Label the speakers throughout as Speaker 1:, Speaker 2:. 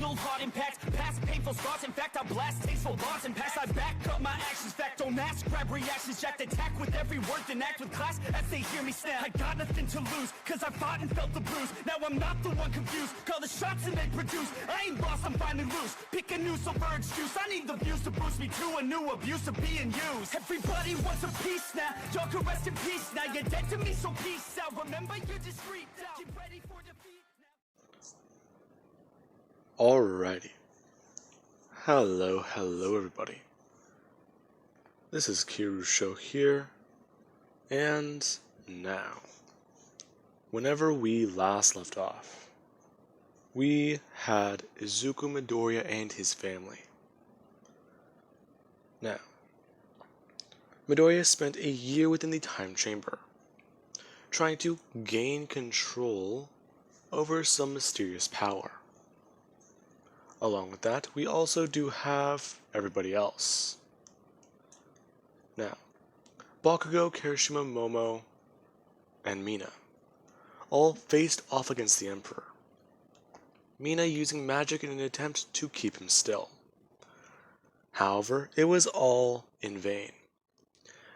Speaker 1: fatal heart impacts, past painful scars. In fact, I blast tasteful bars and pass. I back up my actions, fact don't ask, grab reactions, jacked attack with every word, then act with class as they hear me snap. I got nothing to lose, cause I fought and felt the bruise. Now I'm not the one confused, call the shots and they produce. I ain't lost, I'm finally loose. Pick a new silver excuse, I need the views to boost me to a new abuse of being used. Everybody wants a piece now, y'all can rest in peace now. You're dead to me, so peace out. Remember, you're discreet out. Get ready for defeat now.
Speaker 2: Alrighty. Hello everybody. This is Kirusho here, and now, whenever we last left off, we had Izuku Midoriya and his family. Now, Midoriya spent a year within the time chamber, trying to gain control over some mysterious power. Along with that, we also do have everybody else. Now, Bakugo, Kirishima, Momo, and Mina all faced off against the Emperor. Mina using magic in an attempt to keep him still. However, it was all in vain.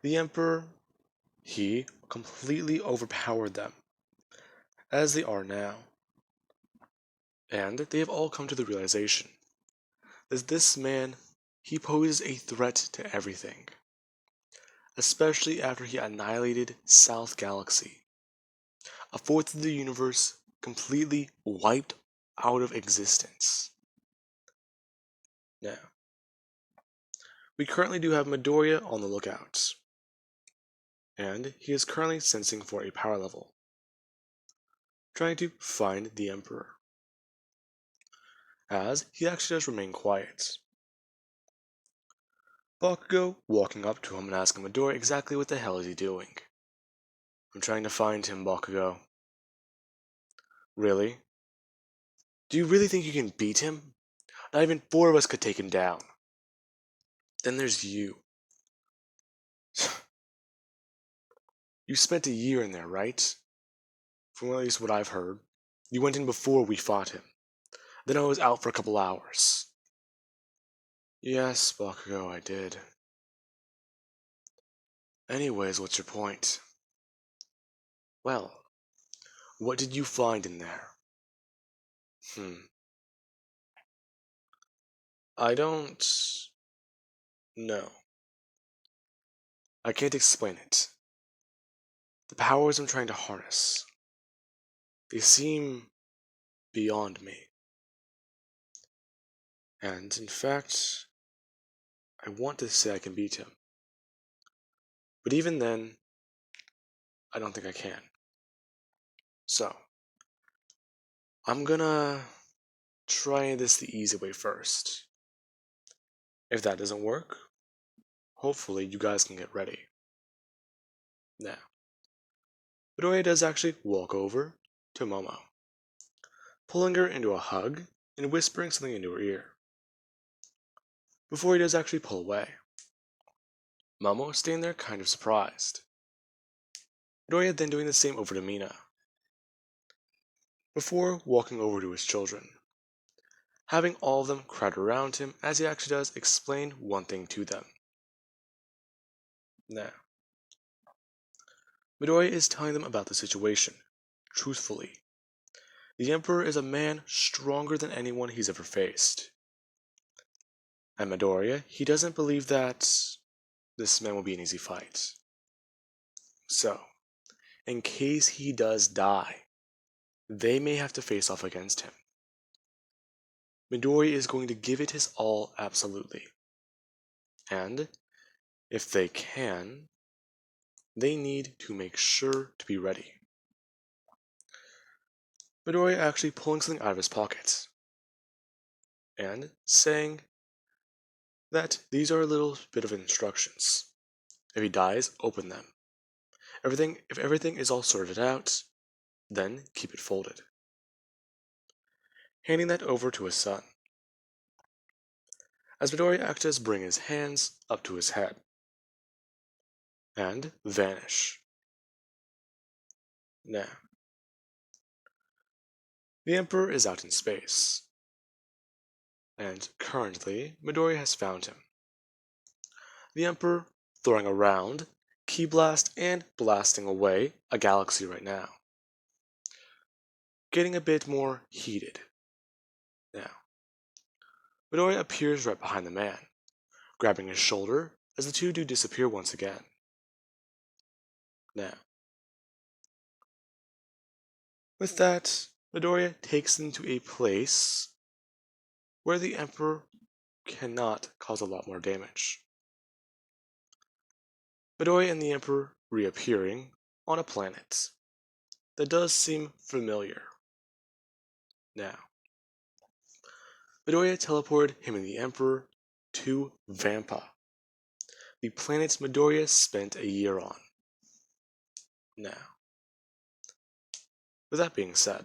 Speaker 2: The Emperor, he completely overpowered them, as they are now. And they have all come to the realization that this man, he poses a threat to everything. Especially after he annihilated South Galaxy. A fourth of the universe completely wiped out of existence. Now, we currently do have Midoriya on the lookout. And he is currently sensing for a power level, trying to find the Emperor, as he actually does remain quiet. Bakugo walking up to him and asking Midoriya exactly what the hell is he doing. I'm trying to find him, Bakugo. Really? Do you really think you can beat him? Not even 4 of us could take him down. Then there's you. You spent a year in there, right? From at least what I've heard. You went in before we fought him. Then I was out for a couple hours. Yes, Bakugo, I did. Anyways, what's your point? Well, what did you find in there? I don't know. I can't explain it. The powers I'm trying to harness, they seem beyond me. And in fact, I want to say I can beat him. But even then, I don't think I can. So, I'm gonna try this the easy way first. If that doesn't work, hopefully you guys can get ready. Now, Midoriya does actually walk over to Momo, pulling her into a hug and whispering something into her ear. Before he does actually pull away, Momo staying there kind of surprised. Midoriya then doing the same over to Mina, before walking over to his children, having all of them crowd around him as he actually does explain one thing to them. Now, Midoriya is telling them about the situation, truthfully. The Emperor is a man stronger than anyone he's ever faced. And Midoriya, he doesn't believe that this man will be an easy fight. So, in case he does die, they may have to face off against him. Midoriya is going to give it his all absolutely. And, if they can, they need to make sure to be ready. Midoriya actually pulling something out of his pocket and saying that these are a little bit of instructions. If he dies, open them. If everything is all sorted out, then keep it folded. Handing that over to his son, as Midoriya acts as bring his hands up to his head and vanish. Now, the Emperor is out in space, and currently Midoriya has found him. The Emperor throwing around, Ki Blast, and blasting away a galaxy right now. Getting a bit more heated. Now, Midoriya appears right behind the man, grabbing his shoulder as the two do disappear once again. Now, with that, Midoriya takes them to a place where the Emperor cannot cause a lot more damage. Midoriya and the Emperor reappearing on a planet that does seem familiar. Now, Midoriya teleported him and the Emperor to Vampa, the planet Midoriya spent a year on. Now, with that being said,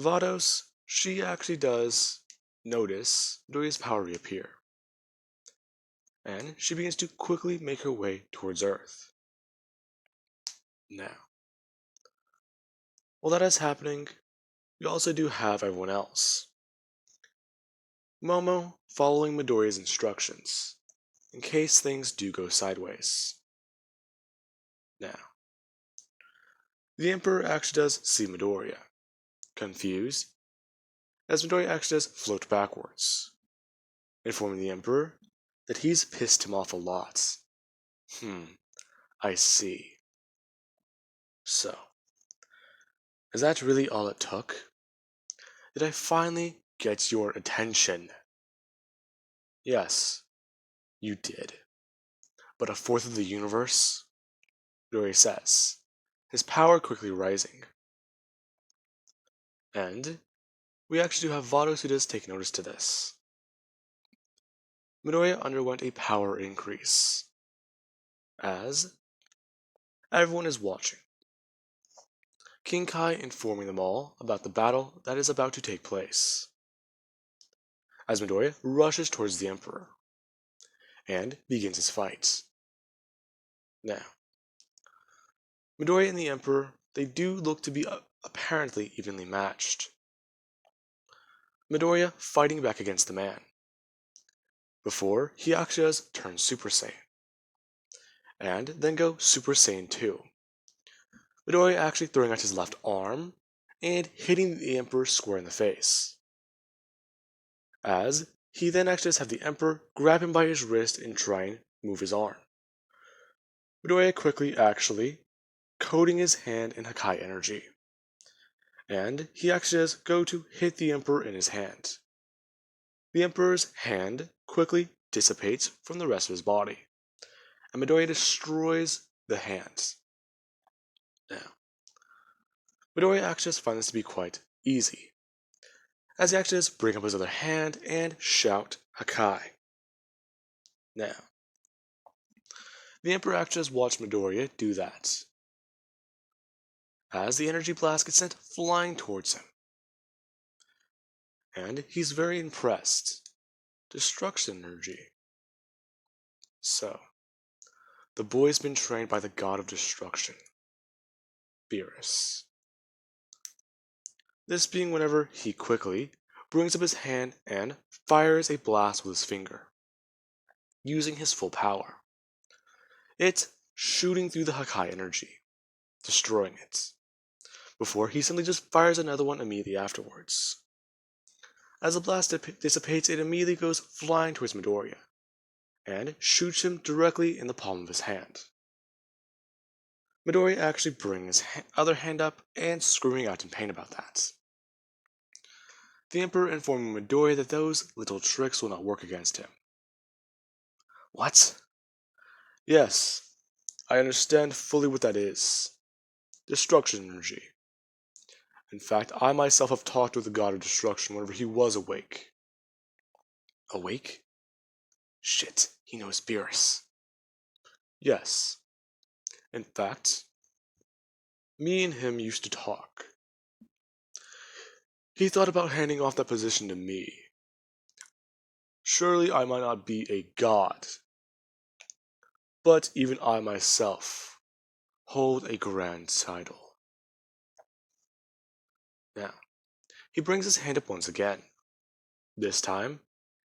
Speaker 2: Vados, she actually does notice Midoriya's power reappear, and she begins to quickly make her way towards Earth. Now, while that is happening, we also do have everyone else. Momo following Midoriya's instructions, in case things do go sideways. Now, the Emperor actually does see Midoriya, confused, as Midoriya actually does float backwards, informing the Emperor that he's pissed him off a lot. I see. So, is that really all it took? Did I finally get your attention? Yes, you did. But a fourth of the universe? Midoriya says, his power quickly rising. And we actually do have Vados who does take notice to this. Midoriya underwent a power increase, as everyone is watching. King Kai informing them all about the battle that is about to take place, as Midoriya rushes towards the Emperor and begins his fight. Now, Midoriya and the Emperor, they do look to be apparently evenly matched. Midoriya fighting back against the man, before he actually does turn Super Saiyan, and then go Super Saiyan 2. Midoriya actually throwing out his left arm and hitting the Emperor square in the face, as he then actually does have the Emperor grab him by his wrist and try and move his arm. Midoriya quickly actually coating his hand in Hakai energy, and he actually does go to hit the Emperor in his hand. The Emperor's hand quickly dissipates from the rest of his body, and Midoriya destroys the hand. Now, Midoriya actually finds this to be quite easy, as he actually does bring up his other hand and shout Hakai. Now, the Emperor actually does watch Midoriya do that, as the energy blast gets sent flying towards him. And he's very impressed. Destruction energy. So, the boy's been trained by the god of destruction, Beerus. This being whenever he quickly brings up his hand and fires a blast with his finger, using his full power. It shooting through the Hakai energy, destroying it, before he simply just fires another one immediately afterwards. As the blast dissipates, it immediately goes flying towards Midoriya, and shoots him directly in the palm of his hand. Midoriya actually brings his other hand up and screaming out in pain about that. The Emperor informing Midoriya that those little tricks will not work against him. What? Yes, I understand fully what that is. Destruction energy. In fact, I myself have talked with the god of destruction whenever he was awake. Awake? Shit, he knows Beerus. Yes. In fact, me and him used to talk. He thought about handing off that position to me. Surely I might not be a god, but even I myself hold a grand title. Now, he brings his hand up once again, This time,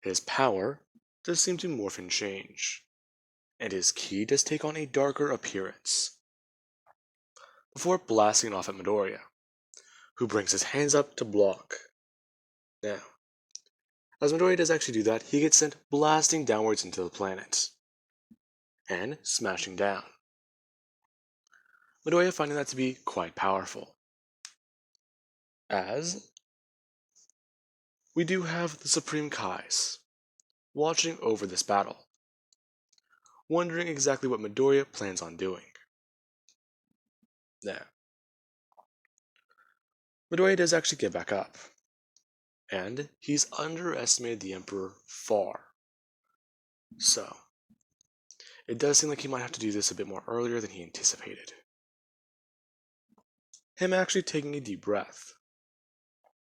Speaker 2: his power does seem to morph and change, and his ki does take on a darker appearance, before blasting off at Midoriya, who brings his hands up to block. Now, as Midoriya does actually do that, he gets sent blasting downwards into the planet, and smashing down. Midoriya finding that to be quite powerful, as we do have the Supreme Kais watching over this battle, wondering exactly what Midoriya plans on doing. Now, Midoriya does actually get back up, and he's underestimated the Emperor far. So, it does seem like he might have to do this a bit more earlier than he anticipated. Him actually taking a deep breath,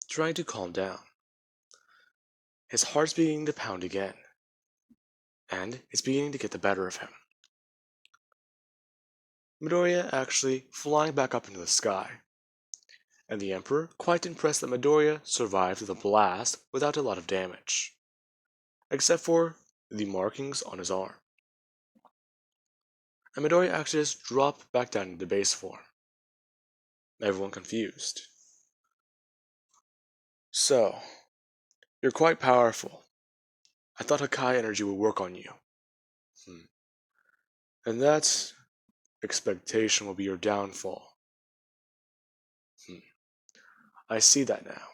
Speaker 2: trying to calm down. His heart's beginning to pound again, and it's beginning to get the better of him. Midoriya actually flying back up into the sky, and the Emperor quite impressed that Midoriya survived the blast without a lot of damage, except for the markings on his arm. And Midoriya actually just dropped back down into base form. Everyone confused. So, you're quite powerful. I thought Hakai energy would work on you. And that expectation will be your downfall. I see that now.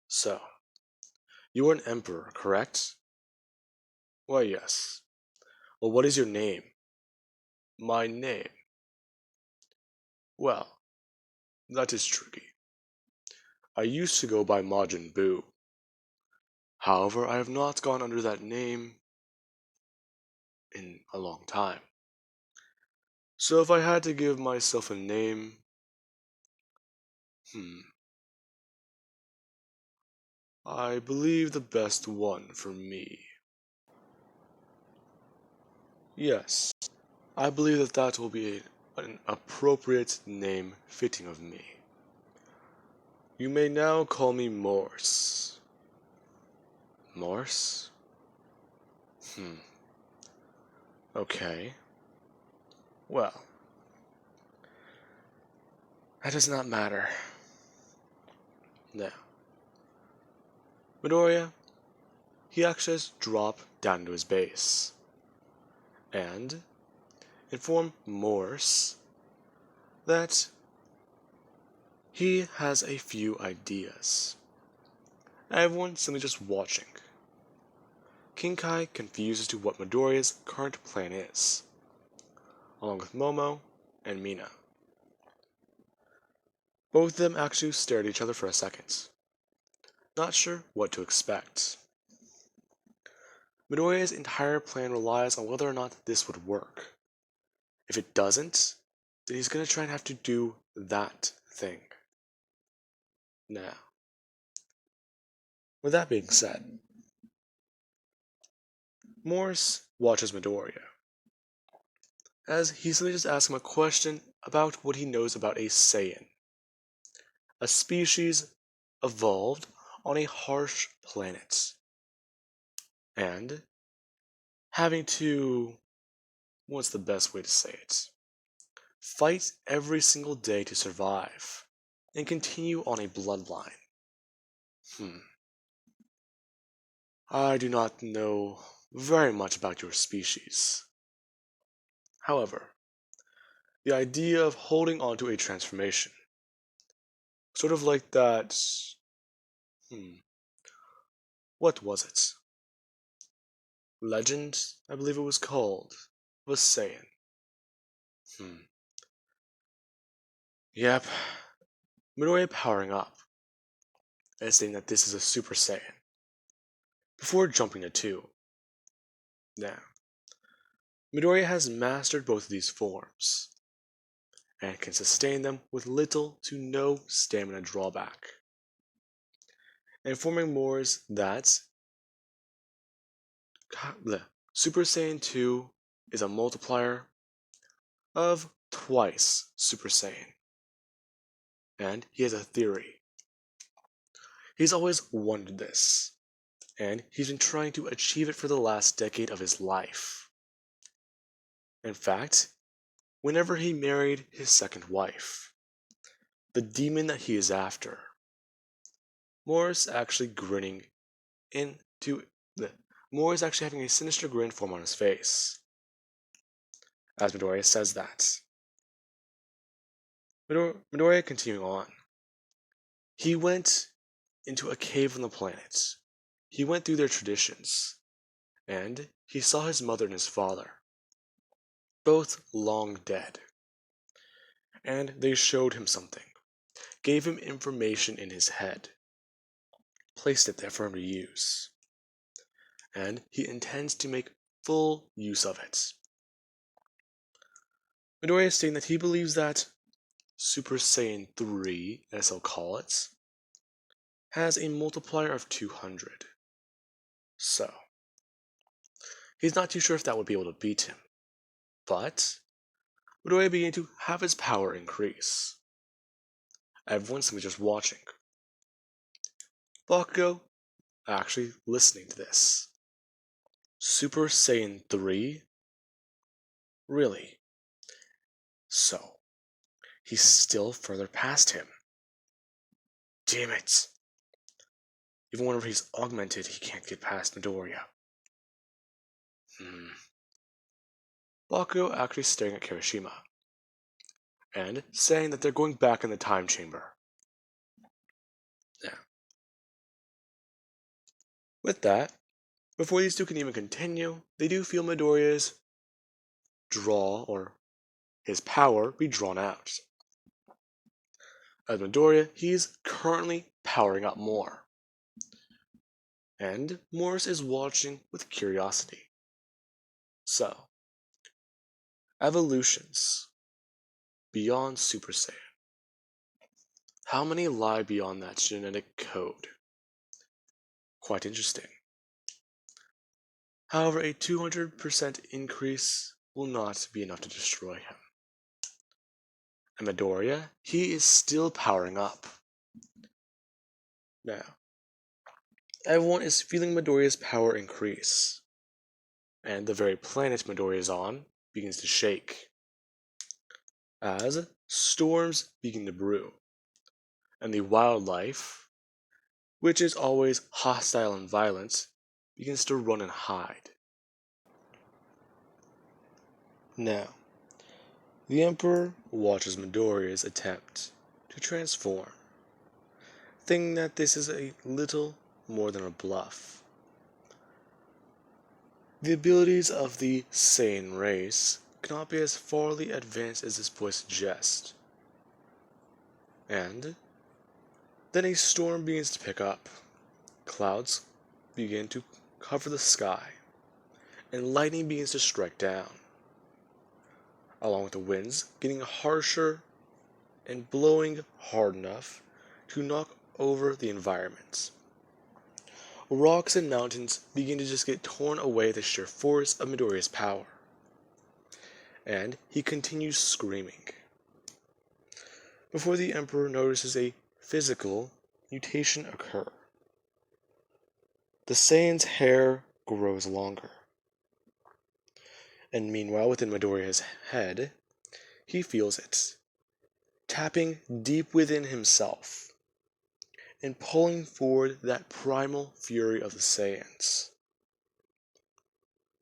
Speaker 2: So, you are an emperor, correct? Why, yes. Well, what is your name? My name? Well, that is tricky. I used to go by Majin Buu. However, I have not gone under that name in a long time. So if I had to give myself a name, I believe the best one for me. Yes, I believe that that will be an appropriate name fitting of me. You may now call me Morse. Morse? Okay. Well, that does not matter. Now, Midoriya, he actually has dropped down to his base, and inform Morse that he has a few ideas. Everyone's simply just watching. King Kai confused as to what Midoriya's current plan is, along with Momo and Mina. Both of them actually stare at each other for a second, not sure what to expect. Midoriya's entire plan relies on whether or not this would work. If it doesn't, then he's going to try and have to do that thing. Now, with that being said, Morse watches Midoriya, as he simply just asks him a question about what he knows about a saiyan, a species evolved on a harsh planet, and having to, what's the best way to say it, fight every single day to survive, and continue on a bloodline. I do not know very much about your species. However, the idea of holding on to a transformation, sort of like that, what was it? Legend, I believe it was called, was Saiyan. Yep, Midoriya powering up, and stating that this is a Super Saiyan, before jumping to 2. Now, Midoriya has mastered both of these forms, and can sustain them with little to no stamina drawback, informing Morse that Super Saiyan 2 is a multiplier of twice Super Saiyan. And he has a theory. He's always wanted this, and he's been trying to achieve it for the last decade of his life. In fact, whenever he married his second wife, the demon that he is after, Morris actually grinning into the Morris actually having a sinister grin form on his face, as Midoriya says that. Midoriya continuing on. He went into a cave on the planet. He went through their traditions, and he saw his mother and his father, both long dead. And they showed him something, gave him information in his head, placed it there for him to use. And he intends to make full use of it. Midoriya is stating that he believes that Super Saiyan 3, as he'll call it, has a multiplier of 200. So, he's not too sure if that would be able to beat him. But, Midoriya began to have his power increase. Everyone simply just watching. Bakugo actually listening to this. Super Saiyan 3? Really? So, he's still further past him. Damn it! Even whenever he's augmented, he can't get past Midoriya. Bakugo actually staring at Kirishima, and saying that they're going back in the time chamber. Now, with that, before these two can even continue, they do feel Midoriya's draw, or his power, be drawn out. As Midoriya, he's currently powering up more. And Morris is watching with curiosity. So, evolutions beyond Super Saiyan. How many lie beyond that genetic code? Quite interesting. However, a 200% increase will not be enough to destroy him. And Midoriya, he is still powering up. Now, everyone is feeling Midoriya's power increase, and the very planet Midoriya is on begins to shake, as storms begin to brew, and the wildlife, which is always hostile and violent, begins to run and hide. Now, the Emperor watches Midoriya's attempt to transform, thinking that this is a little more than a bluff. The abilities of the Saiyan race cannot be as farly advanced as this boy suggests. And then a storm begins to pick up. Clouds begin to cover the sky, and lightning begins to strike down, along with the winds getting harsher and blowing hard enough to knock over the environment. Rocks and mountains begin to just get torn away with the sheer force of Midoriya's power. And he continues screaming, before the Emperor notices a physical mutation occur. The Saiyan's hair grows longer. And meanwhile, within Midoriya's head, he feels it, tapping deep within himself, and pulling forward that primal fury of the Saiyans.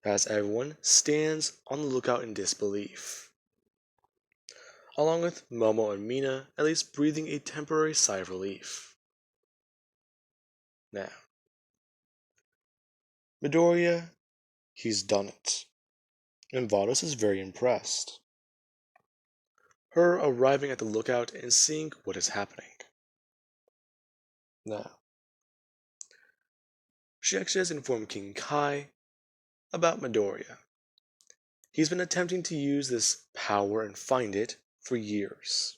Speaker 2: As everyone stands on the lookout in disbelief, along with Momo and Mina at least breathing a temporary sigh of relief. Now, Midoriya, he's done it, and Vados is very impressed. Her arriving at the lookout and seeing what is happening. Now, she actually has informed King Kai about Midoriya. He's been attempting to use this power and find it for years.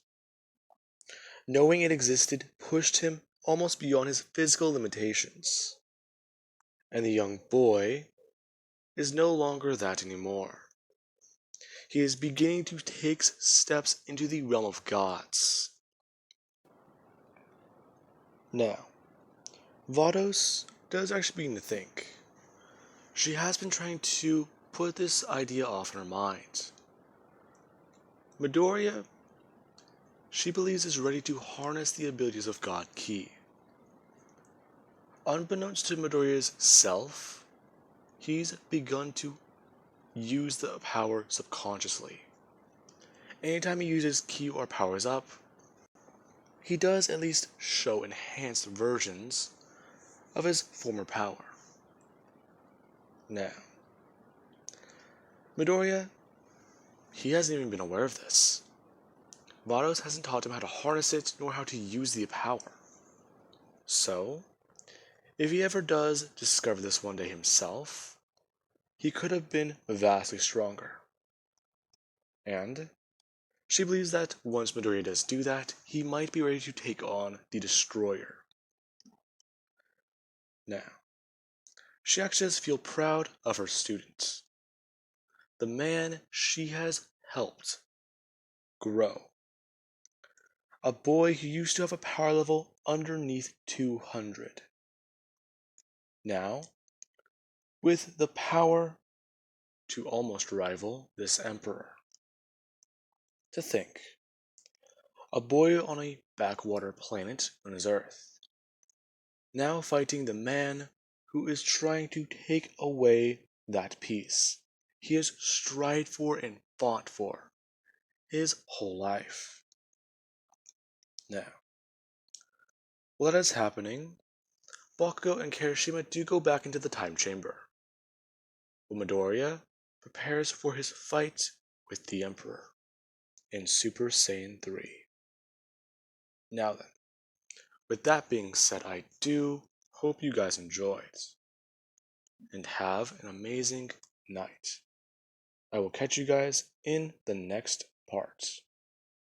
Speaker 2: Knowing it existed pushed him almost beyond his physical limitations. And the young boy is no longer that anymore. He is beginning to take steps into the realm of gods. Now, Vados does actually begin to think. She has been trying to put this idea off in her mind. Midoriya, she believes, is ready to harness the abilities of God Ki. Unbeknownst to Midoriya's self, he's begun to use the power subconsciously. Anytime he uses Ki or powers up, he does at least show enhanced versions of his former power. Now, Midoriya, he hasn't even been aware of this. Vados hasn't taught him how to harness it nor how to use the power. So, if he ever does discover this one day himself, he could have been vastly stronger. And she believes that once Midoriya does do that, he might be ready to take on the Destroyer. Now, she actually does feel proud of her student, the man she has helped grow. A boy who used to have a power level underneath 200. Now, with the power to almost rival this emperor. To think, a boy on a backwater planet known as Earth, now fighting the man who is trying to take away that peace he has strived for and fought for his whole life. Now, while that is happening, Bakugo and Kirishima do go back into the time chamber, while Midoriya prepares for his fight with the Emperor in Super Saiyan 3. Now then, with that being said, I do hope you guys enjoyed, and have an amazing night. I will catch you guys in the next part.